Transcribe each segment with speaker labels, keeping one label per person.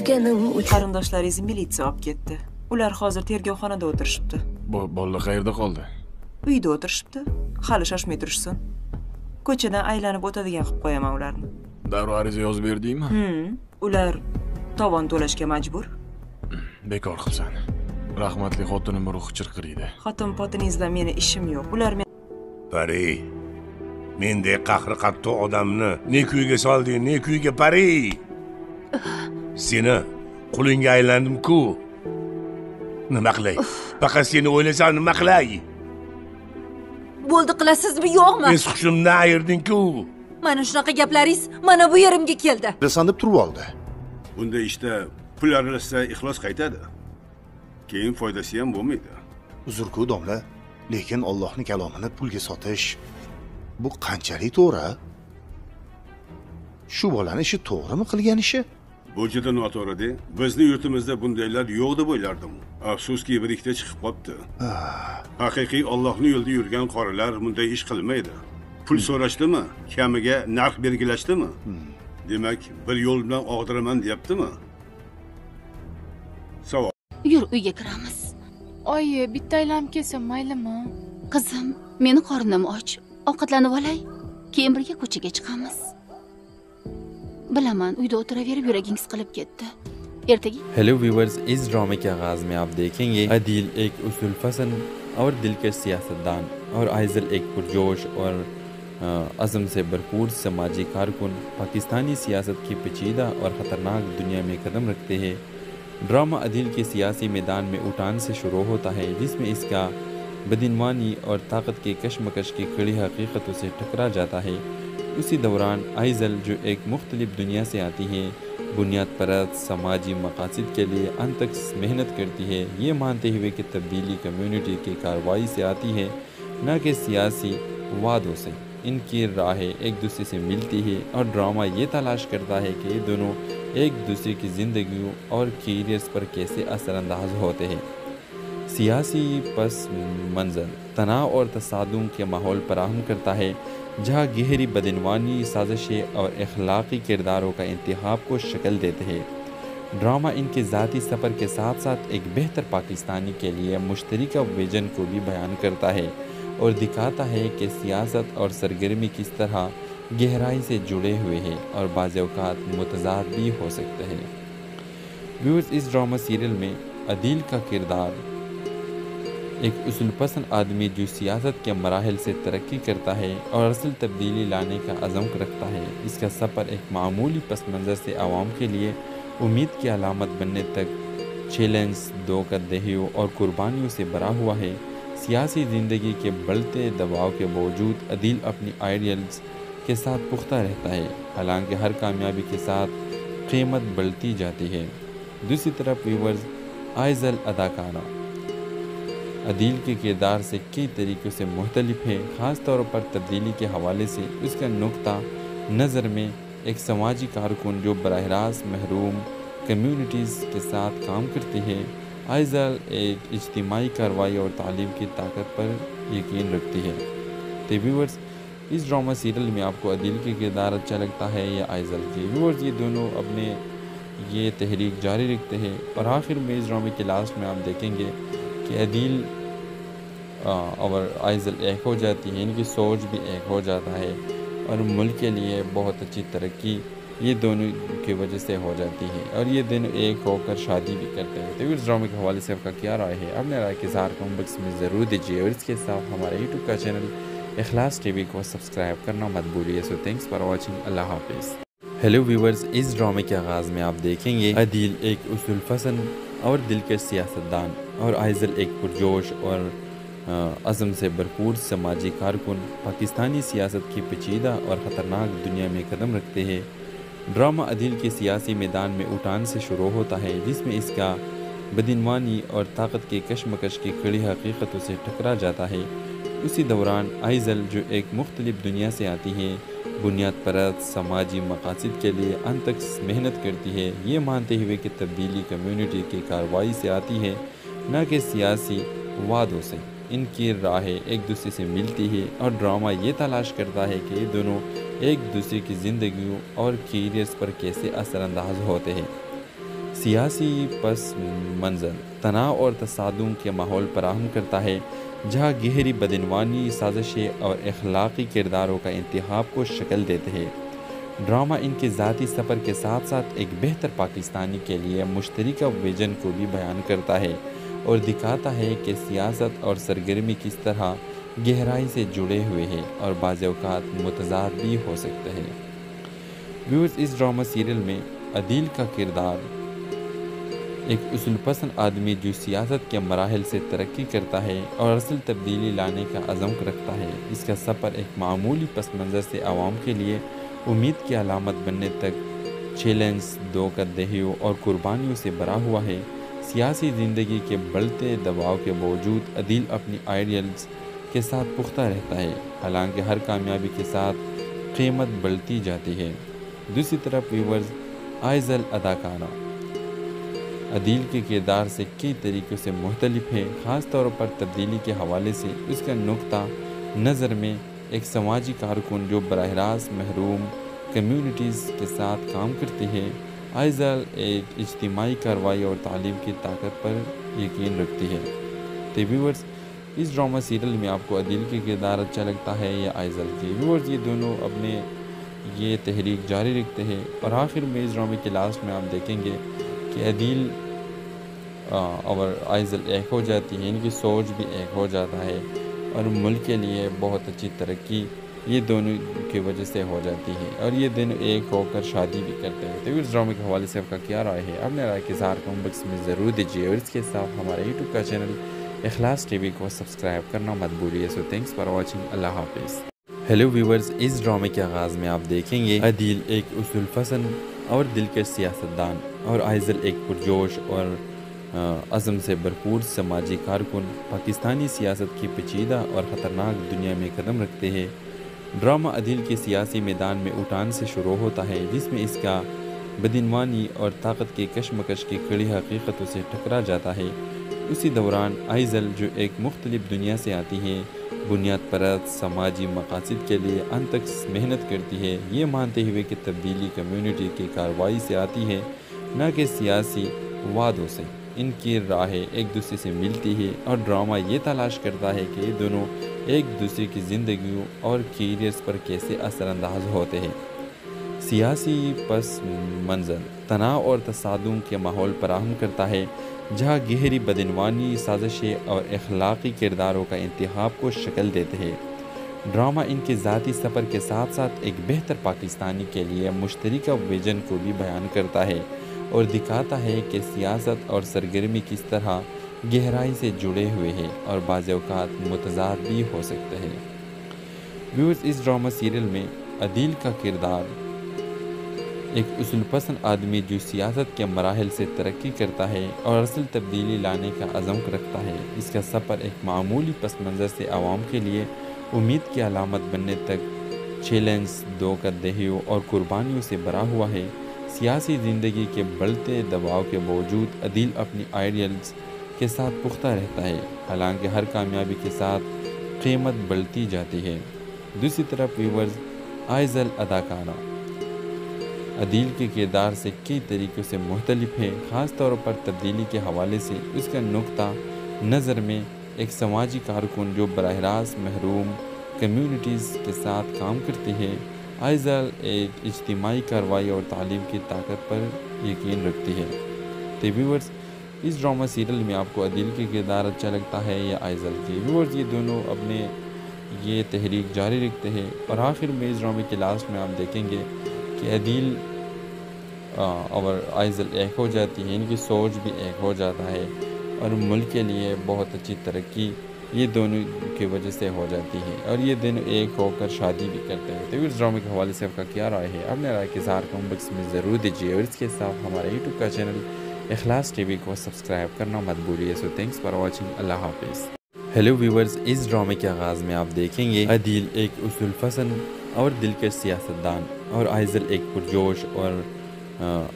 Speaker 1: yurganim uchun.
Speaker 2: Qarindoshlaringizni militsiya olib ketdi. Ular hozir tergovxonada o'tirishibdi.
Speaker 3: Bolalar qayerda qoldi?
Speaker 2: Uyda o'tirishibdi. Hali shoshmay turishsin. Ko'chadan aylanib o'tadigan qilib qo'yaman ularni.
Speaker 3: Darrov ariza yozib berdingmi?
Speaker 2: Ular tovon to'lashga majbur.
Speaker 3: Bekor qilsan. Rahmatli xotinim ruhi chirqiraydi.
Speaker 2: Xotin-potiningizdan meni ishim yo'q. Ular
Speaker 4: Pari, mendek qahri qattiq odamni ne kuyga solding, ne kuyga Pari. Seni qulingga aylandim-ku. Nima qilay? Faqat seni o'ylasam nima qilay?
Speaker 5: Bo'ldi qilasizmi yo'qmi?
Speaker 4: Men hushimni ayirding-ku.
Speaker 5: Mana shunaqa gaplaringiz mana bu yerimga keldi.
Speaker 6: Bilasan deb turib oldi.
Speaker 7: Bunda ishda pul aralashsa ixlos qaytadi. Keyin foydasi ham bo'lmaydi.
Speaker 6: Uzr-ku domla, lekin Allohning kalomini pulga sotish bu qanchalik to'g'ri? Shu bolaning ishi to'g'rimi qilgan ishi?
Speaker 7: Bu juda noto'g'ri-da. Bizning yurtimizda bundaylar yo'q deb o'ylardim. Afsuski bir ikkita chiqib qopti. Haqiqiy Allohning yo'lida yurgan qorilar bunday ish qilmaydi. Pul so'rashdimi? Kamiga narx belgilashdimi? Demak, bir yo'l bilan og'diraman deyaptimi? Savol.
Speaker 5: Yur uyga kiramiz.
Speaker 8: Oyi, bitta aylanib kelsam maylimi?
Speaker 5: Qizim, meni qornim och. Ovqatlanib olay. Keyin birga ko'chaga chiqamiz. बिलामान उई दो तरफ yuragingiz qilib ketdi. Ertaga
Speaker 9: hello viewers, इस ड्रामे के आगाज में आप देखेंगे अदील एक उसूल पसंद और दिलकश सियासतदान और आइजल एक पुरजोश और अज़म से भरपूर समाजी कारकुन पाकिस्तानी सियासत की पेचीदा और ख़तरनाक दुनिया में कदम रखते हैं। ड्रामा अदील के सियासी मैदान में उठान से शुरू होता है, जिसमें इसका बदइनवानी और ताकत के कशमकश की कड़ी हकीकतों से टकरा जाता है। उसी दौरान आइजल जो एक मुख्तलिफ दुनिया से आती है, बुनियाद परस्त समाजी मकासद के लिए अनतक मेहनत करती है, ये मानते हुए कि तब्दीली कम्युनिटी की कार्रवाई से आती है, न कि सियासी वादों से। इनकी राहें एक दूसरे से मिलती है और ड्रामा ये तलाश करता है कि ये दोनों एक दूसरे की ज़िंदगियों और कैरियर्स पर कैसे असरअंदाज होते हैं। सियासी पस मंज़र तनाव और तसादुम के माहौल फराहम करता है, जहाँ गहरी बदइनवानी साजिशें और अखलाकी किरदारों का इंतखाब को शक्ल देते हैं। ड्रामा इनके ज़ाती सफ़र के साथ साथ एक बेहतर पाकिस्तानी के लिए मुश्तरका विजन को भी बयान करता है और दिखाता है कि सियासत और सरगर्मी किस तरह गहराई से जुड़े हुए हैं और बाज़ औक़ात मुतज़ाद भी हो सकते हैं। व्यूअर्स, इस ड्रामा सीरियल में अदील का किरदार एक उसूल पसंद आदमी जो सियासत के मराहल से तरक्की करता है और असल तब्दीली लाने का अज़म रखता है। इसका सफ़र एक मामूली पस मंज़र से आवाम के लिए उम्मीद की अलामत बनने तक चैलेंज, धोखाधड़ियों और कुर्बानियों से भरा हुआ है। सियासी ज़िंदगी के बढ़ते दबाव के बावजूद अदील अपनी आइडियल्स के साथ पुख्ता रहता है, हालांकि हर कामयाबी के साथ कीमत बढ़ती जाती है। दूसरी तरफ व्यूअर्स, आइजल अदाकारा अदील के किरदार से कई तरीक़ों से मुख्तलिफ है, ख़ास तौर पर तब्दीली के हवाले से उसका नुक्ता नज़र में एक समाजी कारकुन जो बराह रास्त महरूम कम्युनिटीज़ के साथ काम करती है। आइजल एक इज्तिमाई कार्रवाई और तालीम की ताकत पर यकीन रखती है। तो व्यूअर्स, इस ड्रामा सीरियल में आपको अदील के किरदार अच्छा लगता है या आइजल की? व्यूअर्स, ये दोनों अपने ये तहरीक जारी रखते हैं और आखिर में इस ड्रामे के लास्ट में आप देखेंगे कि अदील और आइजल एक हो जाती है, इनकी सोच भी एक हो जाता है और मुल्क के लिए बहुत अच्छी तरक्की ये दोनों की वजह से हो जाती है और ये दोनों एक होकर शादी भी करते हैं। तो इस ड्रामे के हवाले से आपका क्या राय है? अपने राय के इज़हार कमेंट बॉक्स में ज़रूर दीजिए और इसके साथ हमारे यूट्यूब का चैनल इखलास टीवी को सब्सक्राइब करना मत भूलिए। So thanks for watching. अल्लाह हाफिज़। हेलो व्यूवर्स, इस ड्रामे के आगाज़ में आप देखेंगे अदील एक उसूल पसंद और दिलकश सियासतदान और आइजल एक पुरजोश और अज़म से भरपूर समाजी कारकुन पाकिस्तानी सियासत की पेचीदा और ख़तरनाक दुनिया में कदम रखते हैं। ड्रामा अदील के सियासी मैदान में उठान से शुरू होता है, जिसमें इसका बदइनवानी और ताकत के कशमकश की कड़ी हकीकतों से टकरा जाता है। उसी दौरान आइजल जो एक मुख्तलिफ दुनिया से आती है, बुनियाद परस्त समाजी मकासद के लिए अनतक मेहनत करती है, ये मानते हुए कि तब्दीली कम्युनिटी की कार्रवाई से आती है, न कि सियासी वादों से। इनकी राहें एक दूसरे से मिलती है और ड्रामा ये तलाश करता है कि ये दोनों एक दूसरे की ज़िंदगियों और कैरियर्स पर कैसे असरअंदाज होते हैं। सियासी पस मंज़र तनाव और तसादुम के माहौल फराहम करता है, जहाँ गहरी बदनवानी साजिशें और अखलाकी किरदारों का इंतखाब को शक्ल देते हैं। ड्रामा इनके ज़ाती सफ़र के साथ साथ एक बेहतर पाकिस्तानी के लिए मुश्तरका विजन को भी बयान करता है और दिखाता है कि सियासत और सरगर्मी किस तरह गहराई से जुड़े हुए हैं और बाज़ औक़ात मुतज़ाद भी हो सकते हैं। व्यूअर्स, इस ड्रामा सीरियल में अदील का किरदार एक उसूल पसंद आदमी जो सियासत के मराहल से तरक्की करता है और असल तब्दीली लाने का अज़म रखता है। इसका सफ़र एक मामूली पस मंज़र से आवाम के लिए उम्मीद की अलामत बनने तक चैलेंज, धोखाधड़ियों और कुर्बानियों से भरा हुआ है। सियासी ज़िंदगी के बढ़ते दबाव के बावजूद अदील अपनी आइडियल्स के साथ पुख्ता रहता है, हालांकि हर कामयाबी के साथ कीमत बढ़ती जाती है। दूसरी तरफ व्यूअर्स, आइज़ल अदाकारा अदील के किरदार से कई तरीक़ों से मुख्तलिफ है, ख़ास तौर पर तब्दीली के हवाले से। उसका नुक्ता नज़र में एक समाजी कारकुन जो बराह रास्त महरूम कम्यूनिटीज़ के साथ काम करती है। आइज़ल एक इज्तिमाई कार्रवाई और तालीम की ताकत पर यकीन रखती है। तो व्यूअर्स, इस ड्रामा सीरियल में आपको अदील के किरदार अच्छा लगता है या आइज़ल के? व्यूअर्स, ये दोनों अपने ये तहरीक जारी रखते हैं और आखिर में इस ड्रामे के लास्ट में आप देखेंगे कि अदील और आइज़ल एक हो जाती है, इनकी सोच भी एक हो जाता है और मुल्क के लिए बहुत अच्छी तरक्की ये दोनों की वजह से हो जाती है और ये दोनों एक होकर शादी भी करते हैं। तो इस ड्रामे के हवाले से आपका क्या राय है? अपने राय के इज़हार कमेंट बॉक्स में ज़रूर दीजिए और इसके साथ हमारे यूट्यूब का चैनल इखलास टीवी को सब्सक्राइब करना मत भूलिए। So thanks for watching. अल्लाह हाफिज़। हेलो व्यूवर्स, इस ड्रामे के आगाज़ में आप देखेंगे अदील एक उसूल पसंद और दिलकश सियासतदान और आइज़ल एक पुरजोश और अज़म से भरपूर समाजी कारकुन पाकिस्तानी सियासत की पेचीदा और ख़तरनाक दुनिया में कदम रखते हैं। ड्रामा अदील के सियासी मैदान में उठान से शुरू होता है, जिसमें इसका बदनवानी और ताकत के कशमकश की कड़ी हकीकतों से टकरा जाता है। उसी दौरान आइज़ल जो एक मुख्तलिफ दुनिया से आती है, बुनियाद परस्त समाजी मकासद के लिए अनतक मेहनत करती है, ये मानते हुए कि तब्दीली कम्यूनिटी की कार्रवाई से आती है, न कि सियासी वादों से। इनकी राहें एक दूसरे से मिलती है और ड्रामा ये तलाश करता है कि ये दोनों एक दूसरे की ज़िंदगियों और कैरियर्स पर कैसे असरअंदाज होते हैं। सियासी पस मंज़र तनाव और तसादुम के माहौल फराहम करता है, जहाँ गहरी बदनवानी साजिशें और अखलाकी किरदारों का इंतखाब को शक्ल देते हैं। ड्रामा इनके ज़ाती सफ़र के साथ साथ एक बेहतर पाकिस्तानी के लिए मुश्तरका विजन को भी बयान करता है और दिखाता है कि सियासत और सरगर्मी किस तरह गहराई से जुड़े हुए हैं और बाज़ औक़ात मुतज़ाद भी हो सकते हैं। व्यूअर्स, इस ड्रामा सीरियल में अदील का किरदार एक उसूल पसंद आदमी जो सियासत के मराहल से तरक्की करता है और असल तब्दीली लाने का अज़म रखता है। इसका सफ़र एक मामूली पस मंज़र से आवाम के लिए उम्मीद की अलामत बनने तक चैलेंज, धोखाधड़ियों और कुर्बानियों से भरा हुआ है। सियासी ज़िंदगी के बढ़ते दबाव के बावजूद अदील अपनी आइडियल्स के साथ पुख्ता रहता है, हालांकि हर कामयाबी के साथ कीमत बढ़ती जाती है। दूसरी तरफ व्यूअर्स, आइज़ल अदाकारा अदील के किरदार से कई तरीक़ों से मुख्तलिफ है, ख़ास तौर पर तब्दीली के हवाले से। उसका नुक्ता नज़र में एक समाजी कारकुन जो बराह रास्त महरूम कम्यूनिटीज़ के साथ काम करती है। आइज़ल एक इज्तिमाई कार्रवाई और तालीम की ताकत पर यकीन रखती है। तो व्यूअर्स, इस ड्रामा सीरियल में आपको अदील के किरदार अच्छा लगता है या आइज़ल के? व्यूअर्स, ये दोनों अपने ये तहरीक जारी रखते हैं और आखिर में इस ड्रामे के लास्ट में आप देखेंगे कि अदील और आइज़ल एक हो जाती है, इनकी सोच भी एक हो जाता है और मुल्क के लिए बहुत अच्छी तरक्की ये दोनों की वजह से हो जाती है और ये दोनों एक होकर शादी भी करते हैं। तो इस ड्रामे के हवाले से आपका क्या राय है? अपने राय के इज़हार कमेंट बॉक्स में ज़रूर दीजिए और इसके साथ हमारे यूट्यूब का चैनल इखलास टीवी को सब्सक्राइब करना मत भूलिए। So thanks for watching. अल्लाह हाफिज़। हेलो व्यूवर्स, इस ड्रामे के आगाज़ में आप देखेंगे अदील एक उसूल पसंद और दिलकश सियासतदान और आइज़ल एक पुरजोश और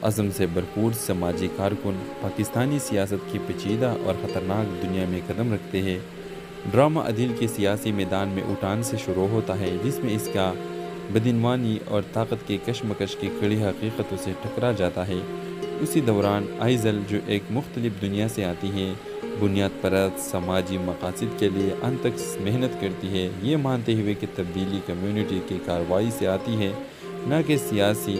Speaker 9: अज़म से भरपूर समाजी कारकुन पाकिस्तानी सियासत की पेचीदा और ख़तरनाक दुनिया में कदम रखते हैं। ड्रामा अदील के सियासी मैदान में उठान से शुरू होता है, जिसमें इसका बदनवानी और ताकत के कशमकश की कड़ी हकीकतों से टकरा जाता है। उसी दौरान आइजल जो एक मुख्तलिफ दुनिया से आती है, बुनियाद परस्त समाजी मकासद के लिए अनथक मेहनत करती है, ये मानते हुए कि तब्दीली कम्युनिटी की कार्रवाई से आती है, न कि सियासी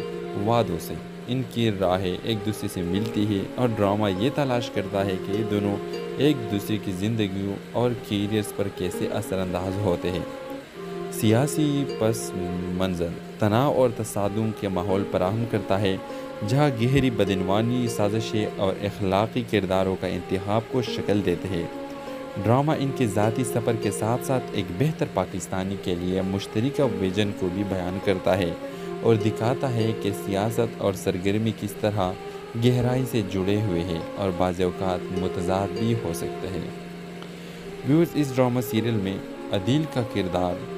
Speaker 9: वादों से। इनकी राहें एक दूसरे से मिलती है और ड्रामा ये तलाश करता है कि ये दोनों एक दूसरे की ज़िंदगियों और कैरियर्स पर कैसे असरअंदाज होते हैं। सियासी पस मंज़र तनाव और तसादुम के माहौल फराहम करता है, जहाँ गहरी बदनवानी साजिशें और अखलाकी किरदारों का इंतखाब को शक्ल देते हैं। ड्रामा इनके ज़ाती सफ़र के साथ साथ एक बेहतर पाकिस्तानी के लिए मुश्तरका विजन को भी बयान करता है और दिखाता है कि सियासत और सरगर्मी किस तरह गहराई से जुड़े हुए हैं और बाज़ औक़ात मुतज़ाद भी हो सकते हैं। व्यूअर्स, इस ड्रामा सीरियल में अदील का किरदार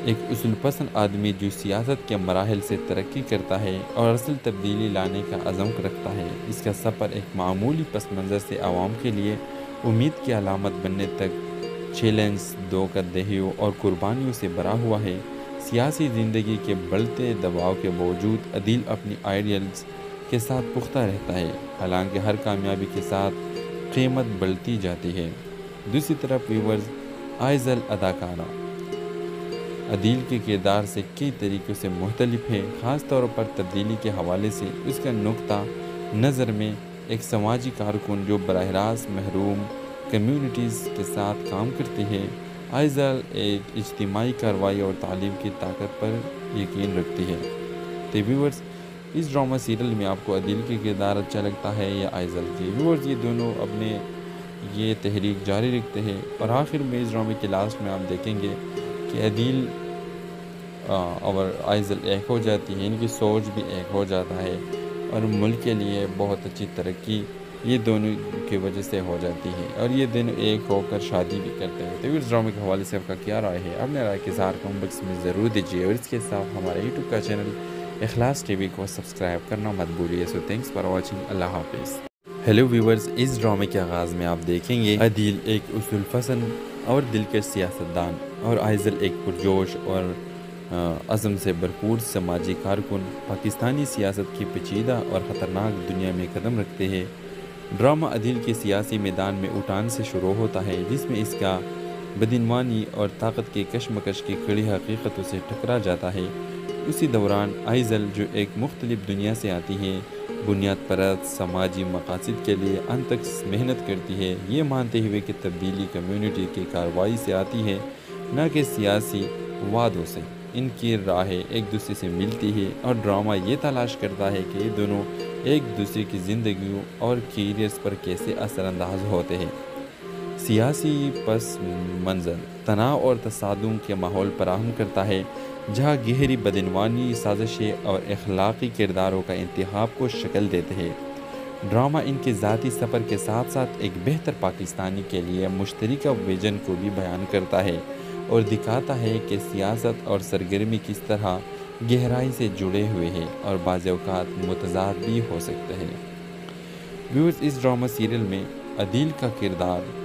Speaker 9: एक उसूल पसंद आदमी जो सियासत के मराहल से तरक्की करता है और असल तब्दीली लाने का अज़म रखता है। इसका सफ़र एक मामूली पस मंज़र से आवाम के लिए उम्मीद की अलामत बनने तक चैलेंज, धोखाधड़ियों और कुर्बानियों से भरा हुआ है। सियासी ज़िंदगी के बढ़ते दबाव के बावजूद अदील अपनी आइडियल्स के साथ पुख्ता रहता है, हालांकि हर कामयाबी के साथ कीमत बढ़ती जाती है। दूसरी तरफ व्यूअर्स, आइजल अदाकारा अदील के किरदार से कई तरीक़ों से मुख्तलिफ है, ख़ास तौर पर तब्दीली के हवाले से। उसका नुक्ता नज़र में एक समाजी कारकुन जो बराह रास्त महरूम कम्युनिटीज़ के साथ काम करती है। आइजल एक इज्तिमाई कार्रवाई और तालीम की ताकत पर यकीन रखती है। तो व्यूअर्स, इस ड्रामा सीरियल में आपको अदील के किरदार अच्छा लगता है या आइजल की? व्यूअर्स, ये दोनों अपने ये तहरीक जारी रखते हैं और आखिर में इस ड्रामे के लास्ट में आप देखेंगे कि अदील और आइजल एक हो जाती है, इनकी सोच भी एक हो जाता है और मुल्क के लिए बहुत अच्छी तरक्की ये दोनों की वजह से हो जाती है और ये दोनों एक होकर शादी भी करते हैं। तो इस ड्रामे के हवाले से आपका क्या राय है? अपने राय के इज़हार कमेंट बॉक्स में ज़रूर दीजिए और इसके साथ हमारे यूट्यूब का चैनल इखलास टीवी को सब्सक्राइब करना मत भूलिए। So thanks for watching. अल्लाह हाफिज़। हेलो व्यूवर्स, इस ड्रामे के आगाज़ में आप देखेंगे अदील एक उसूल पसंद और दिलकश सियासतदान और आइजल एक पुरजोश और अज़म से भरपूर समाजी कारकुन पाकिस्तानी सियासत की पेचीदा और ख़तरनाक दुनिया में कदम रखते हैं। ड्रामा अदील के सियासी मैदान में उठान से शुरू होता है, जिसमें इसका बदनवानी और ताकत के कशमकश की कड़ी हकीकतों से टकरा जाता है। उसी दौरान आइजल जो एक मुख्तलिफ दुनिया से आती है, बुनियाद परस्त समाजी मकासद के लिए अनथक मेहनत करती है, ये मानते हुए कि तब्दीली कम्युनिटी की कार्रवाई से आती है, न कि सियासी वादों से। इनकी राहें एक दूसरे से मिलती है और ड्रामा ये तलाश करता है कि ये दोनों एक दूसरे की ज़िंदगियों और कैरियर्स पर कैसे असरअंदाज होते हैं। सियासी पस मंज़र तनाव और तसादुम के माहौल फराहम करता है, जहाँ गहरी बदनवानी साजिशें और अखलाकी किरदारों का इंतखाब को शक्ल देते हैं। ड्रामा इनके ज़ाती सफ़र के साथ साथ एक बेहतर पाकिस्तानी के लिए मुश्तरका विजन को भी बयान करता है और दिखाता है कि सियासत और सरगर्मी किस तरह गहराई से जुड़े हुए हैं और बाज़ औक़ात मुतज़ाद भी हो सकते हैं। व्यूअर्स, इस ड्रामा सीरियल में अदील का किरदार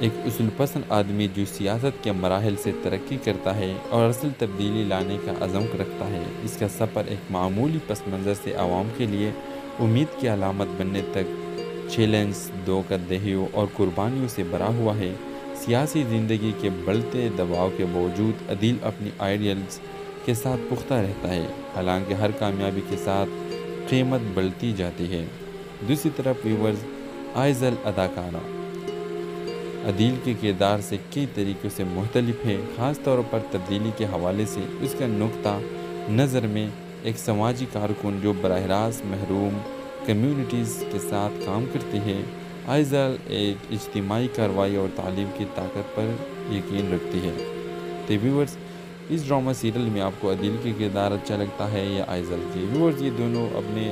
Speaker 9: एक उसूल पसंद आदमी जो सियासत के मराहल से तरक्की करता है और असल तब्दीली लाने का अज़म रखता है। इसका सफ़र एक मामूली पस मंज़र से आवाम के लिए उम्मीद की अलामत बनने तक चैलेंज, धोखाधड़ियों और कुर्बानियों से भरा हुआ है। सियासी ज़िंदगी के बढ़ते दबाव के बावजूद अदील अपनी आइडियल्स के साथ पुख्ता रहता है, हालांकि हर कामयाबी के साथ कीमत बढ़ती जाती है। दूसरी तरफ व्यूअर्स, आइजल अदाकारा अदील के किरदार से कई तरीक़ों से मुख्तलिफ है, ख़ास तौर पर तब्दीली के हवाले से। उसका नुक्ता नज़र में एक समाजी कारकुन जो बराह रास्त महरूम कम्युनिटीज़ के साथ काम करती है। आइजल एक इज्तिमाई कार्रवाई और तालीम की ताकत पर यकीन रखती है। तो व्यूअर्स, इस ड्रामा सीरियल में आपको अदील के किरदार अच्छा लगता है या आइजल की? व्यूअर्स, ये दोनों अपने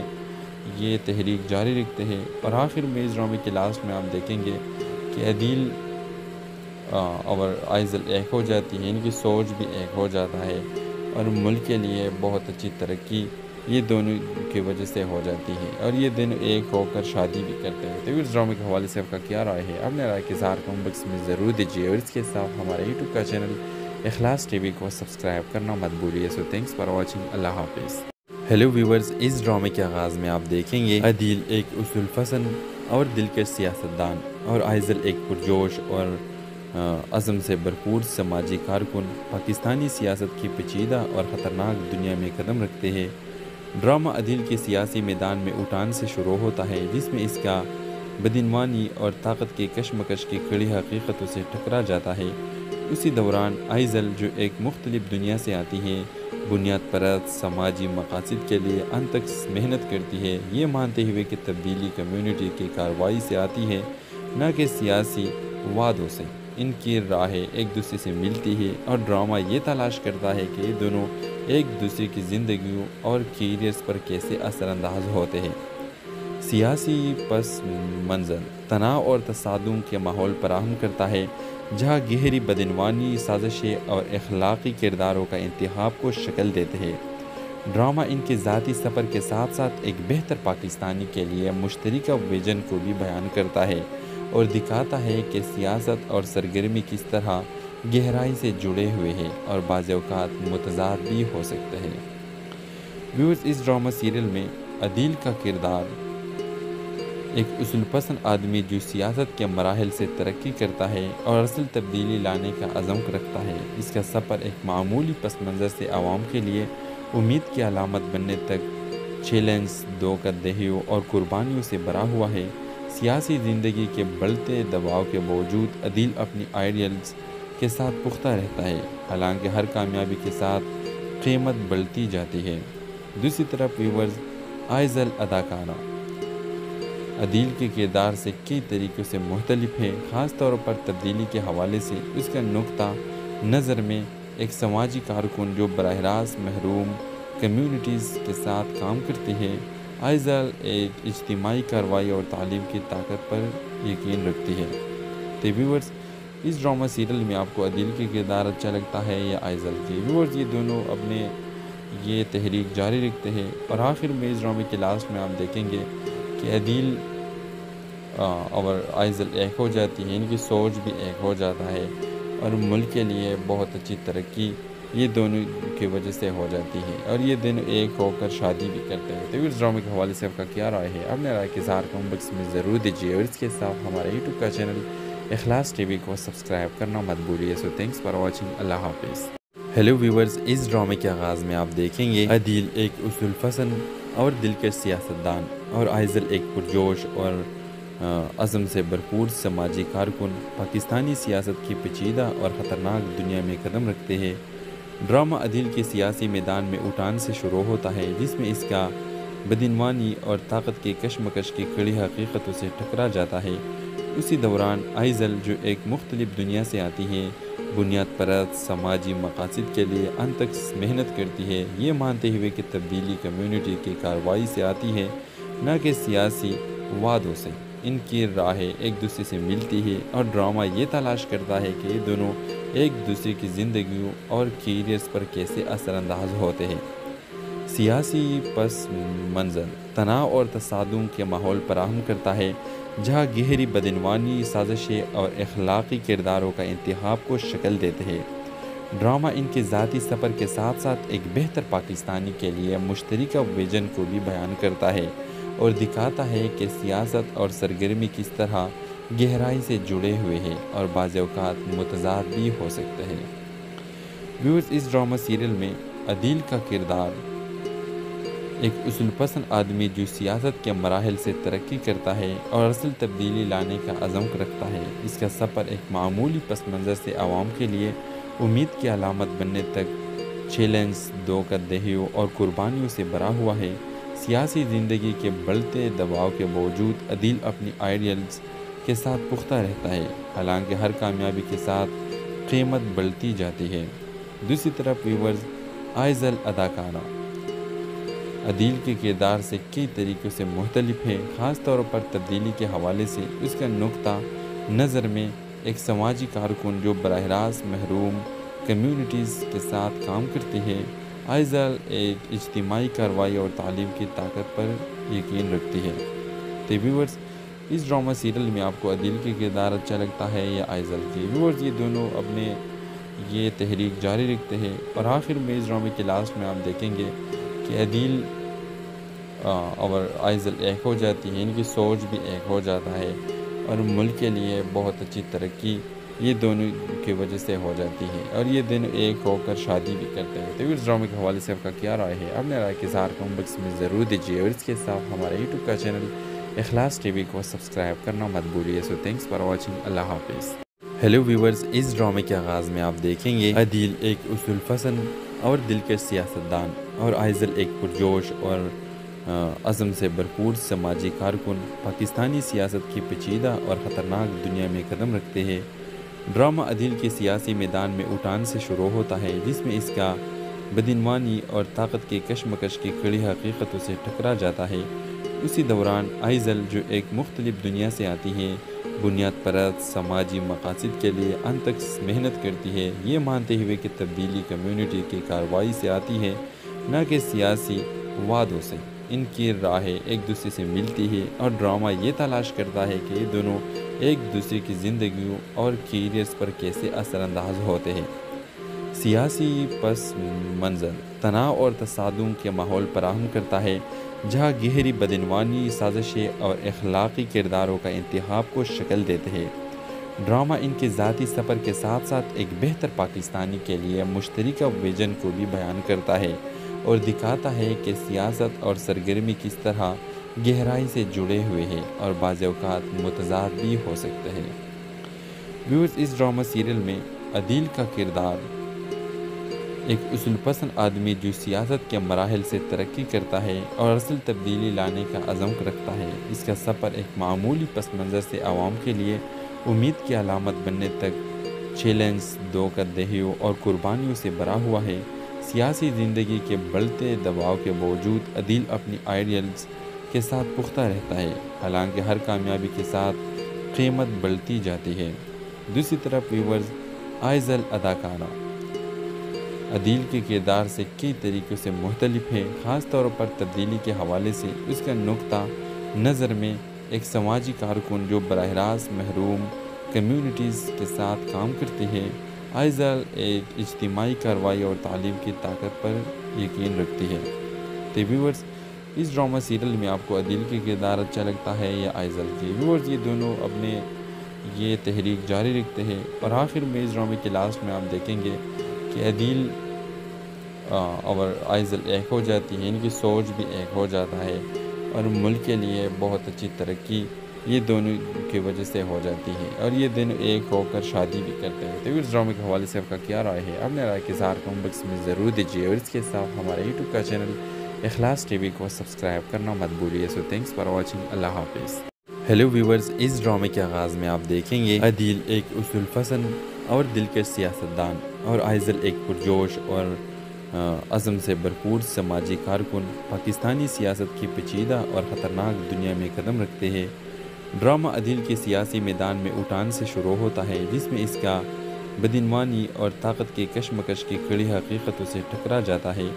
Speaker 9: ये तहरीक जारी रखते हैं और आखिर में इस ड्रामे के लास्ट में आप देखेंगे कि अदील और आइजल एक हो जाती है, इनकी सोच भी एक हो जाता है और मुल्क के लिए बहुत अच्छी तरक्की ये दोनों की वजह से हो जाती है और ये दोनों एक होकर शादी भी करते हैं। तो इस ड्रामे के हवाले से आपका क्या राय है? अपने राय के इज़हार कमेंट बॉक्स में ज़रूर दीजिए और इसके साथ हमारे यूट्यूब का चैनल इखलास टीवी को सब्सक्राइब करना मत भूलिए। So thanks for watching. अल्लाह हाफिज़। हेलो व्यूवर्स, इस ड्रामे के आगाज़ में आप देखेंगे अदील एक उसूल पसंद और दिलकश सियासतदान और आइज़ल एक पुरजोश और अज़म से भरपूर समाजी कारकुन पाकिस्तानी सियासत की पेचीदा और ख़तरनाक दुनिया में कदम रखते हैं। ड्रामा अदील के सियासी मैदान में उठान से शुरू होता है, जिसमें इसका बदइनवानी और ताकत के कशमकश की कड़ी हकीकतों से टकरा जाता है। उसी दौरान आइज़ल, जो एक मुख्तलिफ दुनिया से आती है, बुनियाद परस्त समाजी मकासद के लिए अनतक मेहनत करती है, ये मानते हुए कि तब्दीली कम्युनिटी की कार्रवाई से आती है, न कि सियासी वादों से। इनकी राहें एक दूसरे से मिलती है और ड्रामा ये तलाश करता है कि ये दोनों एक दूसरे की ज़िंदगियों और कैरियर्स पर कैसे असरअंदाज होते हैं। सियासी पस मंज़र तनाव और तसादुम के माहौल फराहम करता है, जहाँ गहरी बदइनवानी साजिशें और अखलाकी किरदारों का इंतखाब को शक्ल देते हैं। ड्रामा इनके ज़ाती सफ़र के साथ साथ एक बेहतर पाकिस्तानी के लिए मुश्तरका विजन को भी बयान करता है और दिखाता है कि सियासत और सरगर्मी किस तरह गहराई से जुड़े हुए हैं और बाज़ औक़ात मुतज़ाद भी हो सकते हैं। व्यूअर्स, इस ड्रामा सीरियल में अदील का किरदार एक उसूल पसंद आदमी जो सियासत के मराहल से तरक्की करता है और असल तब्दीली लाने का अज़म रखता है। इसका सफ़र एक मामूली पस मंज़र से आवाम के लिए उम्मीद की अलामत बनने तक चैलेंज, धोखाधड़ियों और कुर्बानियों से भरा हुआ है। सियासी ज़िंदगी के बढ़ते दबाव के बावजूद अदील अपनी आइडियल्स के साथ पुख्ता रहता है, हालांकि हर कामयाबी के साथ कीमत बढ़ती जाती है। दूसरी तरफ व्यूअर्स, आइज़ल अदाकारा अदील के किरदार से कई तरीक़ों से मुख्तलिफ है, ख़ास तौर पर तब्दीली के हवाले से। उसका नुक्ता नज़र में एक समाजी कारकुन जो बराह रास्त महरूम कम्युनिटीज़ के साथ काम करती है। आइज़ल एक इज्तिमाई कार्रवाई और तालीम की ताकत पर यकीन रखती है। तो व्यूअर्स, इस ड्रामा सीरियल में आपको अदील के किरदार अच्छा लगता है या आइज़ल की? व्यूअर्स, ये दोनों अपने ये तहरीक जारी रखते हैं और आखिर में इस ड्रामे के लास्ट में आप देखेंगे कि अदील और आइज़ल एक हो जाती है, इनकी सोच भी एक हो जाता है और मुल्क के लिए बहुत अच्छी तरक्की ये दोनों की वजह से हो जाती है और ये दोनों एक होकर शादी भी करते हैं। तो इस ड्रामे के हवाले से आपका क्या राय है? अपने राय के इज़हार कमेंट बॉक्स में ज़रूर दीजिए और इसके साथ हमारे यूट्यूब का चैनल इखलास टीवी को सब्सक्राइब करना मत भूलिए। So thanks for watching. अल्लाह हाफिज़। हेलो व्यूवर्स, इस ड्रामे के आगाज़ में आप देखेंगे अदील एक उसूल पसंद और दिलकश सियासतदान और आइज़ल एक पुरजोश और अज़म से भरपूर समाजी कारकुन पाकिस्तानी सियासत की पेचीदा और ख़तरनाक दुनिया में कदम रखते हैं। ड्रामा अदील के सियासी मैदान में उठान से शुरू होता है, जिसमें इसका बदइनवानी और ताकत के कशमकश की कड़ी हकीकतों से टकरा जाता है। उसी दौरान आइज़ल, जो एक मुख्तलिफ दुनिया से आती है, बुनियाद परस्त समाजी मकासद के लिए अनतक मेहनत करती है, ये मानते हुए कि तब्दीली कम्युनिटी की कार्रवाई से आती है, न कि सियासी वादों से। इनकी राहें एक दूसरे से मिलती है और ड्रामा ये तलाश करता है कि ये दोनों एक दूसरे की ज़िंदगियों और कैरियर्स पर कैसे असरअंदाज होते हैं। सियासी पस मंज़र तनाव और तसादुम के माहौल फराहम करता है, जहाँ गहरी बदइनवानी साजिशें और अखलाकी किरदारों का इंतखाब को शक्ल देते हैं। ड्रामा इनके ज़ाती सफ़र के साथ साथ एक बेहतर पाकिस्तानी के लिए मुश्तरका विजन को भी बयान करता है और दिखाता है कि सियासत और सरगर्मी किस तरह गहराई से जुड़े हुए हैं और बाज़ औक़ात मुतज़ाद भी हो सकते हैं। व्यूअर्स, इस ड्रामा सीरियल में अदील का किरदार एक उसूल पसंद आदमी जो सियासत के मराहल से तरक्की करता है और असल तब्दीली लाने का अज़म रखता है। इसका सफ़र एक मामूली पस मंज़र से आवाम के लिए उम्मीद की अलामत बनने तक चैलेंज, धोखाधड़ियों और कुर्बानियों से भरा हुआ है। सियासी ज़िंदगी के बढ़ते दबाव के बावजूद अदील अपनी आइडियल्स के साथ पुख्ता रहता है, हालांकि हर कामयाबी के साथ कीमत बढ़ती जाती है। दूसरी तरफ व्यूअर्स, आइज़ल अदाकारा अदील के किरदार से कई तरीक़ों से मुख्तलिफ है, ख़ास तौर पर तब्दीली के हवाले से। उसका नुक्ता नज़र में एक समाजी कारकुन जो बराह रास्त महरूम कम्युनिटीज़ के साथ काम करती है। आइज़ल एक इज्तिमाई कार्रवाई और तालीम की ताकत पर यकीन रखती है। तो व्यूअर्स, इस ड्रामा सीरियल में आपको अदील के किरदार अच्छा लगता है या आइज़ल की? व्यूअर्स, ये दोनों अपने ये तहरीक जारी रखते हैं और आखिर में इस ड्रामे के लास्ट में आप देखेंगे कि अदील اور آئزل ایک ہو جاتی ہے، ان کی سوچ بھی ایک ہو جاتا ہے اور ملک کے لیے بہت اچھی ترقی یہ دونوں کی وجہ سے ہو جاتی ہے، اور یہ دونوں ایک ہو کر شادی بھی کرتے ہیں۔ تو اس ڈرامے کے حوالے سے آپ کا کیا رائے ہے؟ اپنے رائے کے اظہار کمنٹ باکس میں ضرور دیجیے، اور اس کے ساتھ ہمارے یوٹیوب کا چینل اخلاص ٹی وی کو سبسکرائب کرنا مت بھولیے۔ سو تھینکس فار واچنگ، اللہ حافظ۔ ہیلو ویورز، اس ڈرامے کے آغاز میں آپ دیکھیں گے عدیل ایک اصول پسند اور دلکش سیاستدان، اور آئزل ایک پرجوش اور عزم سے بھرپور سماجی کارکن پاکستانی سیاست کی پیچیدہ اور خطرناک دنیا میں قدم رکھتے ہیں۔ ڈرامہ عدیل کے سیاسی میدان میں اٹھان سے شروع ہوتا ہے، جس میں اس کا بدعنوانی اور طاقت کے کشمکش کی کڑی حقیقتوں سے ٹکرا جاتا ہے۔ اسی دوران آئزل، جو ایک مختلف دنیا سے آتی ہے، بنیاد پرست سماجی مقاصد کے لیے انت تک محنت کرتی ہے، یہ مانتے ہوئے کہ تبدیلی کمیونٹی کی کارروائی سے آتی ہے، نہ کہ سیاسی وعدوں سے۔ ان کی راہیں ایک دوسرے سے ملتی ہے، اور ڈرامہ یہ تلاش کرتا ہے کہ یہ دونوں ایک دوسرے کی زندگیوں اور کیریئرز پر کیسے اثر انداز ہوتے ہیں۔ سیاسی پس منظر تناؤ اور تصادم کے ماحول فراہم کرتا ہے، جہاں گہری بدعنوانی سازشیں اور اخلاقی کرداروں کا انتخاب کو شکل دیتے ہیں۔ ڈرامہ ان کے ذاتی سفر کے ساتھ ساتھ ایک بہتر پاکستانی کے لیے مشترکہ ویژن کو بھی بیان کرتا ہے، اور دکھاتا ہے کہ سیاست اور سرگرمی کس طرح گہرائی سے جڑے ہوئے ہیں اور بعض اوقات متضاد بھی ہو سکتے ہیں۔ ویورز، اس ڈرامہ سیریل میں عدیل کا کردار ایک اصول پسند آدمی جو سیاست کے مراحل سے ترقی کرتا ہے اور اصل تبدیلی لانے کا عزم رکھتا ہے۔ اس کا سفر ایک معمولی پس منظر سے عوام کے لیے امید کی علامت بننے تک چیلنج، دھوکہ اور قربانیوں سے بھرا ہوا ہے۔ سیاسی زندگی کے بڑھتے دباؤ کے باوجود عدیل اپنی آئیڈیلز کے ساتھ پختہ رہتا ہے، حالانکہ ہر کامیابی کے ساتھ قیمت بڑھتی جاتی ہے۔ دوسری طرف ویورز، آئزل اداکارہ عدیل کے کردار سے کئی طریقوں سے مختلف ہے، خاص طور پر تبدیلی کے حوالے سے۔ اس کا نقطہ نظر میں ایک سماجی کارکن جو براہ راست محروم کمیونٹیز کے ساتھ کام کرتی ہے، آئزل ایک اجتماعی کارروائی اور تعلیم کی طاقت پر یقین رکھتی ہے۔ تو ویورز، اس ڈرامہ سیریل میں آپ کو عدیل کے کردار اچھا لگتا ہے یا آئزل کی؟ ویورز، یہ دونوں اپنے یہ تحریک جاری رکھتے ہیں، اور آخر میں اس ڈرامے کے لاسٹ میں آپ دیکھیں گے کہ عدیل اور آئزل ایک ہو جاتی ہے، ان کی سوچ بھی ایک ہو جاتا ہے، اور ملک کے لیے بہت اچھی ترقی یہ دونوں کی وجہ سے ہو جاتی ہے، اور یہ دونوں ایک ہو کر شادی بھی کرتے ہیں۔ تو اس ڈرامے کے حوالے سے آپ کا کیا رائے ہے؟ اپنے رائے کے اظہار کمنٹ باکس میں ضرور دیجیے، اور اس کے ساتھ ہمارے یوٹیوب کا چینل اخلاص ٹی وی کو سبسکرائب کرنا مت بھولیے۔ سو تھینکس فار واچنگ، اللہ حافظ۔ ہیلو ویورز، اس ڈرامے کے آغاز میں آپ دیکھیں گے عدیل ایک اصول پسند اور دلکش سیاستدان، اور آئزل ایک پرجوش اور عزم سے بھرپور سماجی کارکن پاکستانی سیاست کی پیچیدہ اور خطرناک دنیا میں قدم رکھتے ہیں۔ ڈرامہ عدیل کے سیاسی میدان میں اٹھان سے شروع ہوتا ہے، جس میں اس کا بدعنوانی اور طاقت کے کشمکش کی کڑی حقیقتوں سے ٹکرا جاتا ہے۔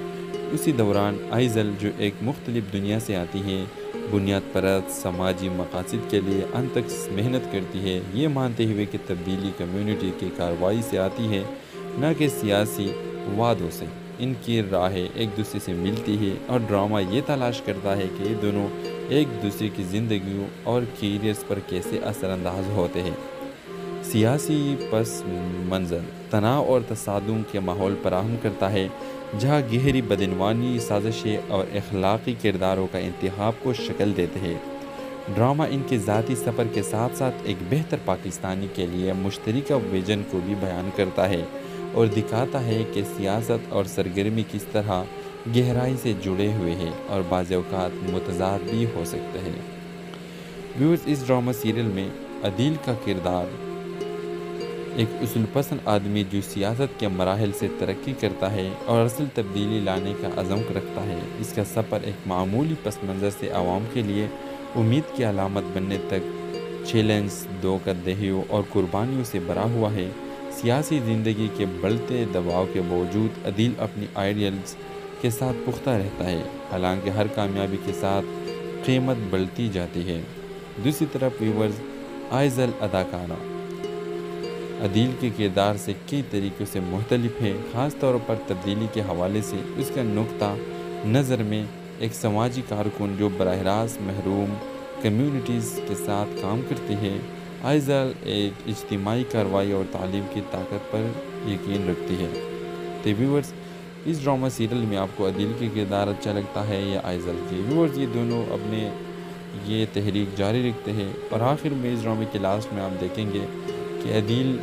Speaker 9: اسی دوران آئزل، جو ایک مختلف دنیا سے آتی ہے، بنیاد پرست سماجی مقاصد کے لیے انت تک محنت کرتی ہے، یہ مانتے ہوئے کہ تبدیلی کمیونٹی کی کارروائی سے آتی ہے، نہ کہ سیاسی وعدوں سے۔ ان کی راہیں ایک دوسرے سے ملتی ہے، اور ڈرامہ یہ تلاش کرتا ہے کہ یہ دونوں ایک دوسرے کی زندگیوں اور کیریئرز پر کیسے اثر انداز ہوتے ہیں۔ سیاسی پس منظر تناؤ اور تصادم کے ماحول فراہم کرتا ہے، جہاں گہری بدعنوانی سازشیں اور اخلاقی کرداروں کا انتخاب کو شکل دیتے ہیں۔ ڈرامہ ان کے ذاتی سفر کے ساتھ ساتھ ایک بہتر پاکستانی کے لیے مشترکہ ویژن کو بھی بیان کرتا ہے، اور دکھاتا ہے کہ سیاست اور سرگرمی کس طرح گہرائی سے جڑے ہوئے ہیں اور بعض اوقات متضاد بھی ہو سکتے ہیں۔ ویورز، اس ڈرامہ سیریل میں عدیل کا کردار ایک اصول پسند آدمی جو سیاست کے مراحل سے ترقی کرتا ہے اور اصل تبدیلی لانے کا عزم رکھتا ہے۔ اس کا سفر ایک معمولی پس منظر سے عوام کے لیے امید کی علامت بننے تک چیلنج، دھوکہ اور قربانیوں سے بھرا ہوا ہے۔ سیاسی زندگی کے بڑھتے دباؤ کے باوجود عدیل اپنی آئیڈیلز کے ساتھ پختہ رہتا ہے، حالانکہ ہر کامیابی کے ساتھ قیمت بڑھتی جاتی ہے۔ دوسری طرف ویورز، آئزل اداکارہ عدیل کے کردار سے کئی طریقوں سے مختلف ہے، خاص طور پر تبدیلی کے حوالے سے۔ اس کا نقطہ نظر میں एक समाजी कारकुन जो बराह रास्त महरूम कम्युनिटीज़ के साथ काम करती है, आइज़ल एक इज्तिमाई कार्रवाई और तालीम की ताकत पर यकीन रखती है। तो व्यूअर्स, इस ड्रामा सीरियल में आपको अदील के किरदार अच्छा लगता है या आइज़ल की? व्यूअर्स, ये दोनों अपने ये तहरीक जारी रखते हैं और आखिर में इस ड्रामे के लास्ट में आप देखेंगे कि अदील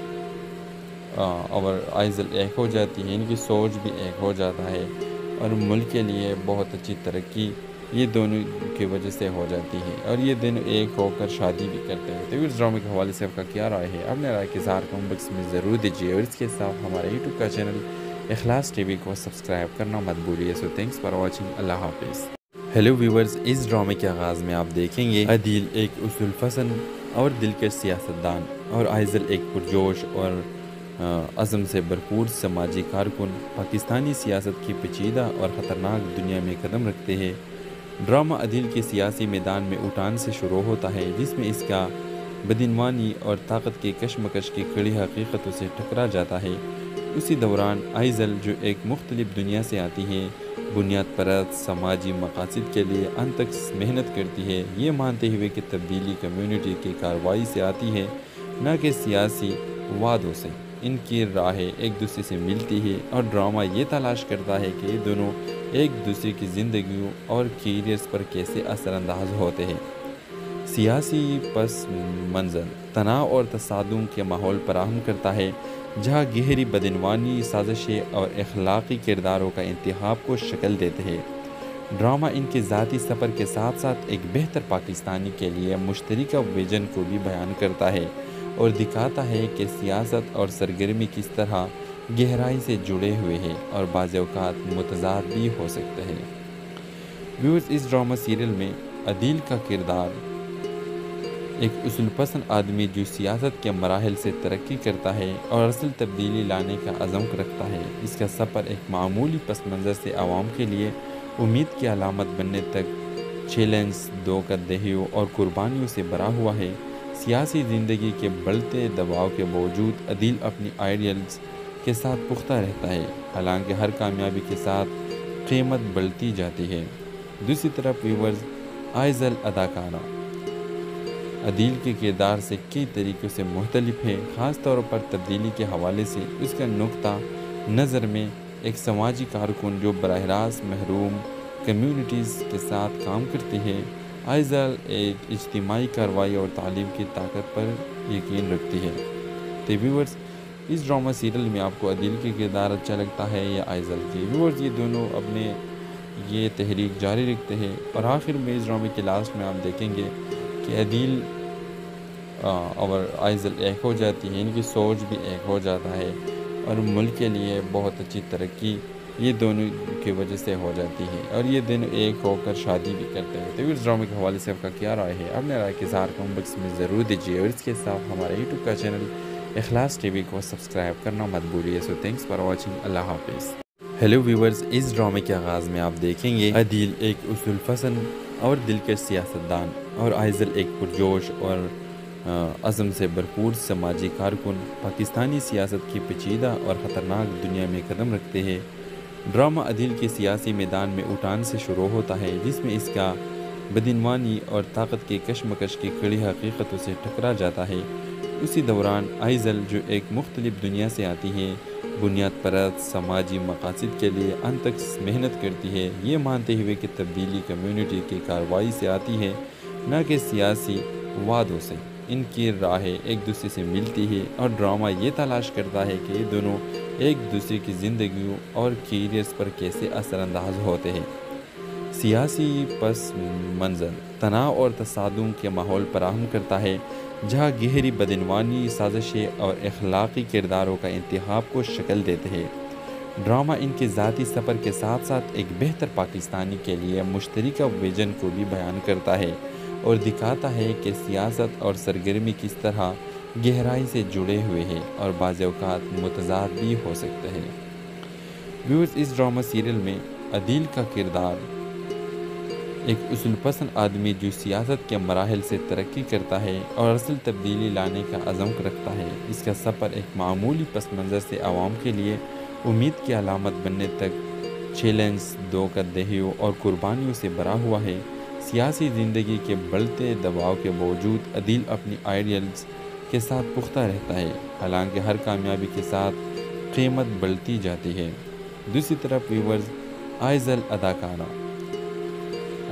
Speaker 9: और आइज़ल एक हो जाती है, इनकी सोच भी एक हो जाता है और मुल्क के लिए बहुत अच्छी तरक्की ये दोनों की वजह से हो जाती है और ये दोनों एक होकर शादी भी करते हैं। तो इस ड्रामे के हवाले से आपका क्या राय है? अपने राय के इज़हार कमेंट बॉक्स में ज़रूर दीजिए और इसके साथ हमारे यूट्यूब का चैनल इखलास टीवी को सब्सक्राइब करना मत भूलिए। So thanks for watching. अल्लाह हाफिज़। हेलो व्यूवर्स, इस ड्रामे के आगाज़ में आप देखेंगे अदील एक उसूल पसंद और दिलकश सियासतदान और आइज़ल एक पुरजोश और अज़म से भरपूर समाजी कारकुन पाकिस्तानी सियासत की पेचीदा और ख़तरनाक दुनिया में कदम रखते हैं। ड्रामा अदील के सियासी मैदान में उठान से शुरू होता है, जिसमें इसका बदइनवानी और ताकत की कशमकश की कड़ी हकीकतों से टकरा जाता है। उसी दौरान आइज़ल जो एक मुख्तलिफ दुनिया से आती है, बुनियाद परस्त समाजी मकासद के लिए अंत तक मेहनत करती है, ये मानते हुए कि तब्दीली कम्युनिटी की कार्रवाई से आती है, न कि सियासी वादों से। इनकी राहें एक दूसरे से मिलती है और ड्रामा ये तलाश करता है कि ये दोनों एक दूसरे की ज़िंदगियों और कैरियर्स पर कैसे असरअंदाज होते हैं। सियासी पस मंज़र तनाव और तसादुम के माहौल फराहम करता है, जहाँ गहरी बदइनवानी साजिशें और अखलाकी किरदारों का इंतखाब को शक्ल देते हैं। ड्रामा इनके ज़ाती सफ़र के साथ साथ एक बेहतर पाकिस्तानी के लिए मुश्तरका विजन को भी बयान करता है और दिखाता है कि सियासत और सरगर्मी किस तरह गहराई से जुड़े हुए हैं और बाज़ औक़ात मुतज़ाद भी हो सकते हैं। व्यूअर्स, इस ड्रामा सीरियल में अदील का किरदार एक उसूल पसंद आदमी जो सियासत के मराहल से तरक्की करता है और असल तब्दीली लाने का अज़म रखता है। इसका सफ़र एक मामूली पस मंज़र से आवाम के लिए उम्मीद की अलामत बनने तक चैलेंज, धोखाधड़ियों और कुर्बानियों से भरा हुआ है। सियासी ज़िंदगी के बढ़ते दबाव के बावजूद अदील अपनी आइडियल्स के साथ पुख्ता रहता है, हालांकि हर कामयाबी के साथ कीमत बढ़ती जाती है। दूसरी तरफ व्यूअर्स, आइज़ल अदाकारा अदील के किरदार से कई तरीक़ों से मुख्तलिफ है, ख़ास तौर पर तब्दीली के हवाले से। उसका नुक्ता नज़र में एक समाजी कारकुन जो बराह रास्त महरूम कम्युनिटीज़ के साथ काम करती है, आइज़ल एक इज्तिमाई कार्रवाई और तालीम की ताकत पर यकीन रखती है। तो व्यूअर्स, इस ड्रामा सीरियल में आपको अदील के किरदार अच्छा लगता है या आइज़ल की? व्यूअर्स, ये दोनों अपने ये तहरीक जारी रखते हैं और आखिर में इस ड्रामे के लास्ट में आप देखेंगे कि अदील और आइज़ल एक हो जाती है, इनकी सोच भी एक हो जाता है और मुल्क के लिए बहुत अच्छी तरक्की ये दोनों की वजह से हो जाती है और ये दोनों एक होकर शादी भी करते हैं। तो इस ड्रामे के हवाले से आपका क्या राय है? अपने राय के इज़हार कमेंट बॉक्स में ज़रूर दीजिए और इसके साथ हमारे यूट्यूब का चैनल इखलास टीवी को सब्सक्राइब करना मत भूलिए। So thanks for watching. अल्लाह हाफिज़। हेलो व्यूवर्स, इस ड्रामे के आगाज़ में आप देखेंगे अदील एक उसूल पसंद और दिलकश सियासतदान और आइज़ल एक पुरजोश और अज़म से भरपूर समाजी कारकुन पाकिस्तानी सियासत की पेचीदा और ख़तरनाक दुनिया में कदम रखते हैं। ड्रामा अदील के सियासी मैदान में उठान से शुरू होता है, जिसमें इसका बदइनवानी और ताकत की कशमकश की कड़ी हकीकतों से टकरा जाता है। उसी दौरान आइज़ल जो एक मुख्तलिफ दुनिया से आती है, बुनियाद परस्त समाजी मकासद के लिए अंत तक मेहनत करती है, ये मानते हुए कि तब्दीली कम्युनिटी की कार्रवाई से आती है, न कि सियासी वादों से। इनकी राहें एक दूसरे से मिलती है और ड्रामा ये तलाश करता है कि ये दोनों एक दूसरे की ज़िंदगियों और कैरियर्स पर कैसे असरअंदाज होते हैं। सियासी पस मंज़र तनाव और तसादुम के माहौल फराहम करता है, जहाँ गहरी बदइनवानी साजिशें और अखलाकी किरदारों का इंतखाब को शक्ल देते हैं। ड्रामा इनके ज़ाती सफ़र के साथ साथ एक बेहतर पाकिस्तानी के लिए मुश्तरका विजन को भी बयान करता है और दिखाता है कि सियासत और सरगर्मी किस तरह गहराई से जुड़े हुए हैं और बाज़ औक़ात मुतज़ाद भी हो सकते हैं। व्यूअर्स, इस ड्रामा सीरियल में अदील का किरदार एक उसूल पसंद आदमी जो सियासत के मराहल से तरक्की करता है और असल तब्दीली लाने का अज़म रखता है। इसका सफ़र एक मामूली पस मंज़र से आवाम के लिए उम्मीद की अलामत बनने तक चैलेंज, धोखाधड़ियों और कुर्बानियों से भरा हुआ है। सियासी ज़िंदगी के बढ़ते दबाव के बावजूद अदील अपनी आइडियल्स के साथ पुख्ता रहता है, हालांकि हर कामयाबी के साथ कीमत बढ़ती जाती है। दूसरी तरफ व्यूवर्स, आइज़ल अदाकारा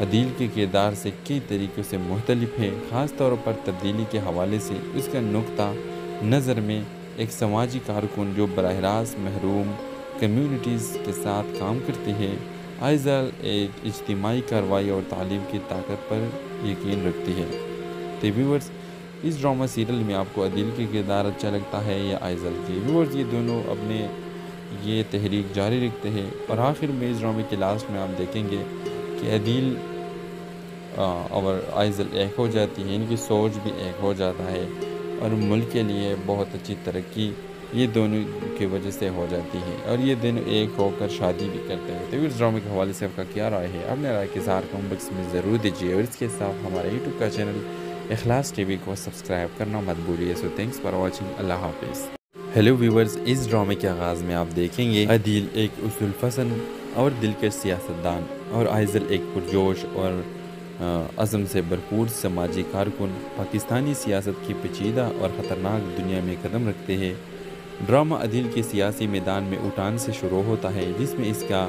Speaker 9: अदील के किरदार से कई तरीक़ों से मुख्तलिफ है, ख़ास तौर पर तब्दीली के हवाले से। उसका नुक्ता नज़र में एक समाजी कारकुन जो बराह रास्त महरूम कम्युनिटीज़ के साथ काम करती है। आइज़ल एक इज्तिमाई कार्रवाई और तालीम की ताकत पर यकीन रखती है। तो व्यूवर्स, इस ड्रामा सीरियल में आपको अदील के किरदार अच्छा लगता है या आइज़ल की? व्यूवर्स, ये दोनों अपने ये तहरीक जारी रखते हैं और आखिर में इस ड्रामे के लास्ट में आप देखेंगे कि अदील और आइज़ल एक हो जाती है, इनकी सोच भी एक हो जाता है और मुल्क के लिए बहुत अच्छी तरक्की ये दोनों की वजह से हो जाती है और ये दोनों एक होकर शादी भी करते हैं। तो इस ड्रामे के हवाले से आपका क्या राय है? अपने राय के साथ कमेंट बॉक्स में ज़रूर दीजिए और इसके साथ हमारे यूट्यूब का चैनल इखलास टीवी को सब्सक्राइब करना मत भूलिए। So thanks for watching. अल्लाह हाफिज़। हेलो व्यूवर्स, इस ड्रामे के आगाज़ में आप देखेंगे अदील एक उसूल पसंद और दिलकश सियासतदान और आइज़ल एक पुरजोश और अज़म से भरपूर समाजी कारकुन पाकिस्तानी सियासत की पेचीदा और ख़तरनाक दुनिया में कदम रखते हैं। ड्रामा अदील के सियासी मैदान में उठान से शुरू होता है, जिसमें इसका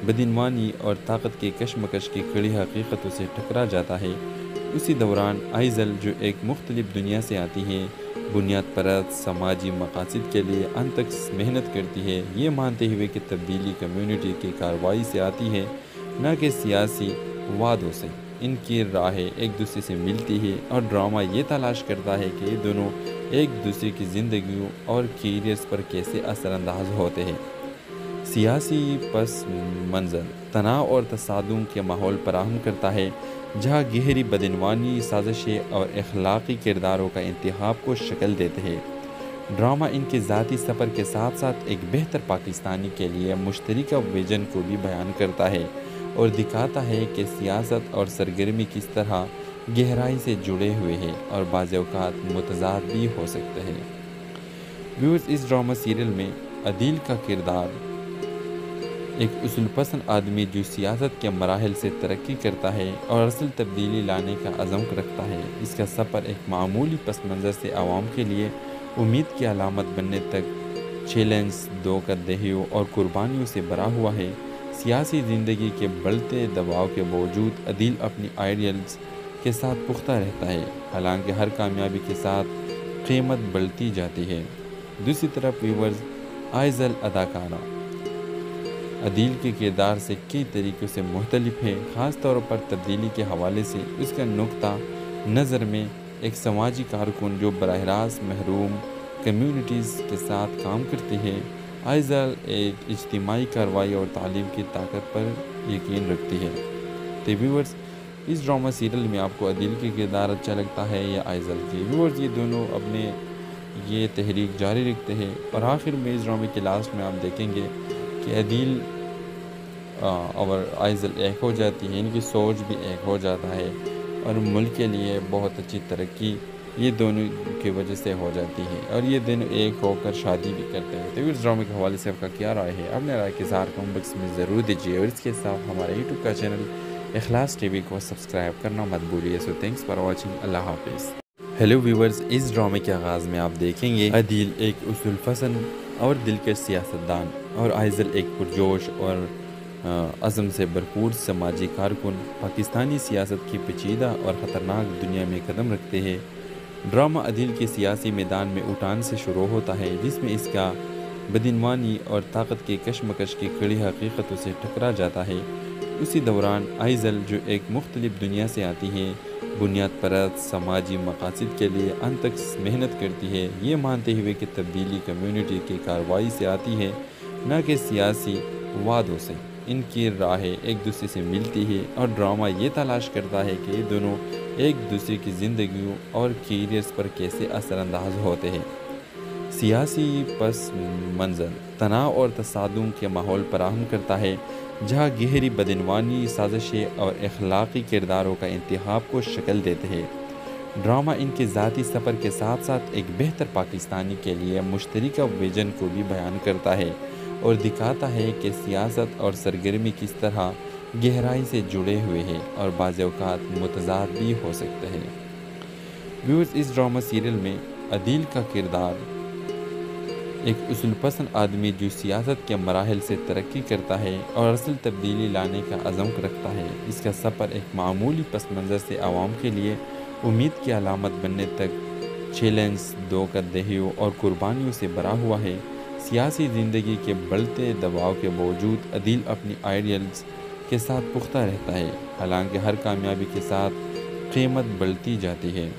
Speaker 9: बदइनवानी और ताकत की कशमकश की कड़ी हकीकतों से टकरा जाता है। उसी दौरान आइज़ल, जो एक मुख्तलिफ दुनिया से आती है, बुनियाद परस्त समाजी मकासद के लिए अंत तक मेहनत करती है, ये मानते हुए कि तब्दीली कम्युनिटी की कार्रवाई से आती है, न कि सियासी वादों से। इनकी राहें एक दूसरे से मिलती है और ड्रामा ये तलाश करता है कि ये दोनों एक दूसरे की ज़िंदगियों और कैरियर्स पर कैसे असरअंदाज होते हैं। सियासी पस मंज़र तनाव और तसादुम के माहौल फराहम करता है, जहाँ गहरी बदइनवानी, साजिशें और अखलाकी किरदारों का इंतखाब को शक्ल देते हैं। ड्रामा इनके ज़ाती सफ़र के साथ साथ एक बेहतर पाकिस्तानी के लिए मुश्तरका विजन को भी बयान करता है और दिखाता है कि सियासत और सरगर्मी किस तरह गहराई से जुड़े हुए हैं और बाज़ औक़ात मुतज़ाद भी हो सकते हैं। व्यूअर्स, इस ड्रामा सीरियल में अदील का किरदार एक उसूल पसंद आदमी जो सियासत के मराहल से तरक्की करता है और असल तब्दीली लाने का अज़म रखता है। इसका सफ़र एक मामूली पस मंज़र से आवाम के लिए उम्मीद की अलामत बनने तक चैलेंज, धोखाधड़ियों और कुर्बानियों से भरा हुआ है। सियासी ज़िंदगी के बढ़ते दबाव के बावजूद अदील अपनी आइडियल्स के साथ पुख्ता रहता है, हालांकि हर कामयाबी के साथ कीमत बढ़ती जाती है। दूसरी तरफ व्यूवर्स, आइज़ल अदाकारा अदील के किरदार से कई तरीक़ों से मुख्तलिफ है, ख़ास तौर पर तब्दीली के हवाले से। उसका नुक्ता नज़र में एक समाजी कारकुन जो बराह रास्त महरूम कम्युनिटीज़ के साथ काम करती है। आइज़ल एक इज्तिमाई कार्रवाई और तालीम की ताकत पर यकीन रखती है। तो व्यूअर्स, इस ड्रामा सीरियल में आपको अदील के किरदार अच्छा लगता है या आइज़ल की? व्यूअर्स, ये दोनों अपने ये तहरीक जारी रखते हैं और आखिर में इस ड्रामे के लास्ट में आप देखेंगे कि अदील और आइज़ल एक हो जाती है, इनकी सोच भी एक हो जाता है और मुल्क के लिए बहुत अच्छी तरक्की ये दोनों की वजह से हो जाती है और ये दोनों एक होकर शादी भी करते हैं। तो इस ड्रामे के हवाले से आपका क्या राय है? अपने राय के साथ कमेंट बॉक्स में ज़रूर दीजिए और इसके साथ हमारे यूट्यूब का चैनल इखलास टीवी को सब्सक्राइब करना मत भूलिए। So thanks for watching. अल्लाह हाफिज़। हेलो व्यूवर्स, इस ड्रामे के आगाज़ में आप देखेंगे अदील एक उसूल पसंद और दिलकश सियासतदान और आइज़ल एक पुरजोश और अज़म से भरपूर समाजी कारकुन पाकिस्तानी सियासत की पेचीदा और ख़तरनाक दुनिया में कदम रखते हैं। ड्रामा अदील के सियासी मैदान में उठान से शुरू होता है, जिसमें इसका बदइनवानी और ताकत की कशमकश की कड़ी हकीकतों से टकरा जाता है। उसी दौरान आइज़ल, जो एक मुख्तलिफ दुनिया से आती है, बुनियाद परस्त समाजी मकासद के लिए अंत तक मेहनत करती है, ये मानते हुए कि तब्दीली कम्युनिटी की कार्रवाई से आती है, न कि सियासी वादों से। इनकी राहें एक दूसरे से मिलती है और ड्रामा ये तलाश करता है कि ये दोनों एक दूसरे की ज़िंदगियों और कैरियर्स पर कैसे असरअंदाज होते हैं। सियासी पस मंज़र तनाव और तसादुम के माहौल फराहम करता है, जहाँ गहरी बदइनवानी, साजिशें और अखलाकी किरदारों का इंतखाब को शक्ल देते हैं। ड्रामा इनके ज़ाती सफ़र के साथ साथ एक बेहतर पाकिस्तानी के लिए मुश्तरका विजन को भी बयान करता है اور دکھاتا ہے کہ سیاست اور سرگرمی کس طرح گہرائی سے جڑے ہوئے ہیں اور بعض اوقات متضاد بھی ہو سکتے ہیں۔ ویورز، اس ڈرامہ سیریل میں عدیل کا کردار ایک اصول پسند آدمی جو سیاست کے مراحل سے ترقی کرتا ہے اور اصل تبدیلی لانے کا عزم رکھتا ہے۔ اس کا سفر ایک معمولی پس منظر سے عوام کے لیے امید کی علامت بننے تک چیلنج، دھوکہ دہیوں اور قربانیوں سے بھرا ہوا ہے۔ سیاسی زندگی کے بڑھتے دباؤ کے باوجود عدیل اپنی آئیڈیلز کے ساتھ پختہ رہتا ہے، حالانکہ ہر کامیابی کے ساتھ قیمت بڑھتی جاتی ہے۔